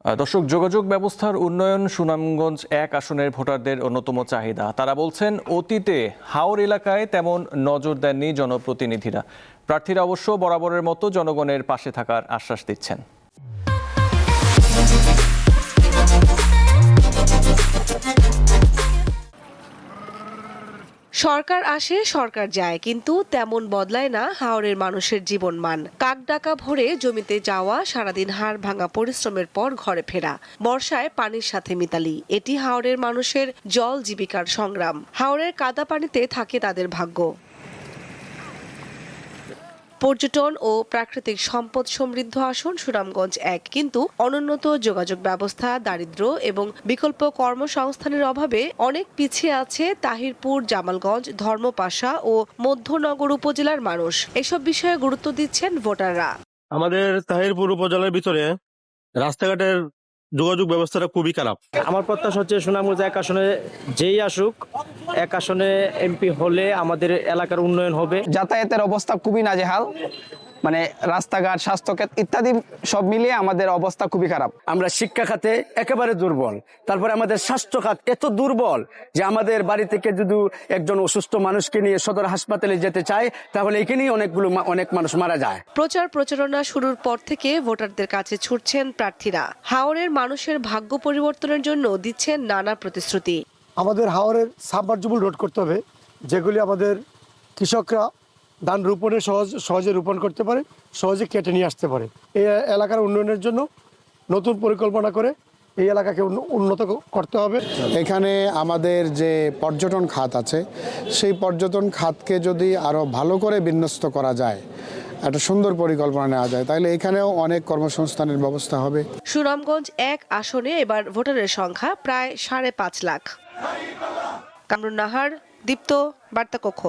দর্শক, যোগাযোগ ব্যবস্থার উন্নয়ন সুনামগঞ্জ ১ আসনের ভোটারদের অন্যতম চাহিদা। তারা বলছেন, অতীতে হাওর এলাকায় তেমন নজর দেননি জনপ্রতিনিধিরা। প্রার্থীরা অবশ্য বরাবরের মতো জনগণের পাশে থাকার আশ্বাস দিচ্ছেন। সরকার আসে সরকার যায়, কিন্তু তেমন বদলায় না হাওরের মানুষের জীবনমান। কাকডাকা ভরে জমিতে যাওয়া, সারাদিন হাড় ভাঙা পরিশ্রমের পর ঘরে ফেরা, বর্ষায় পানির সাথে মিতালি, এটি হাওরের মানুষের জল জীবিকার সংগ্রাম। হাওরের কাদা পানিতে থাকে তাদের ভাগ্য। পর্যটন ও প্রাকৃতিক সম্পদ সমৃদ্ধ আসন সুনামগঞ্জ ১, কিন্তু অনুন্নত যোগাযোগ ব্যবস্থা, দারিদ্র্য এবং বিকল্প কর্মসংস্থানের অভাবে অনেক পিছিয়ে আছে তাহিরপুর, জামালগঞ্জ, ধর্মপাশা ও মধ্যনগর উপজেলার মানুষ। এসব বিষয়ে গুরুত্ব দিচ্ছেন ভোটাররা। আমাদের তাহিরপুর উপজেলার ভিতরে রাস্তাঘাটের যোগাযোগ ব্যবস্থাটা খুবই খারাপ। আমার প্রত্যাশা হচ্ছে সুনামগঞ্জ ১ আসনে যেই আসুক, ১ আসনে এমপি হলে আমাদের এলাকার উন্নয়ন হবে। যাতায়াতের অবস্থা খুবই নাজেহাল, মানে রাস্তাঘাট, স্বাস্থ্যক্ষেত্র ইত্যাদি সব মিলিয়ে আমাদের অবস্থা খুবই খারাপ। আমরা শিক্ষা খাতে একেবারে দুর্বল, তারপরে আমাদের স্বাস্থ্য খাত এত দুর্বল যে আমাদের বাড়ি থেকে যদি একজন অসুস্থ মানুষকে নিয়ে সদর হাসপাতালে যেতে চায়, তাহলে এখানেই অনেক মানুষ মারা যায়। প্রচারণা শুরুর পর থেকে ভোটারদের কাছে ছুটছেন প্রার্থীরা। হাওরের মানুষের ভাগ্য পরিবর্তনের জন্য দিচ্ছেন নানা প্রতিশ্রুতি। আমাদের হাওরের সাবমার্জিবল রোড করতে হবে, যেগুলি আমাদের কৃষকরা ধান রোপণে সহজে রোপণ করতে পারে, সহজে কেটে নিয়ে আসতে পারে। এই এলাকার উন্নয়নের জন্য নতুন পরিকল্পনা করে এই এলাকাকে উন্নত করতে হবে। এখানে আমাদের যে পর্যটন খাত আছে, সেই পর্যটন খাতকে যদি আরও ভালো করে বিন্যস্ত করা যায়, একটা সুন্দর পরিকল্পনা নেওয়া যায়, তাহলে এখানেও অনেক কর্মসংস্থানের ব্যবস্থা হবে। সুনামগঞ্জ ১ আসনে এবার ভোটারের সংখ্যা প্রায় ৫.৫ লাখ। কামরুন নাহার, দীপ্ত, বার্তা কক্ষ।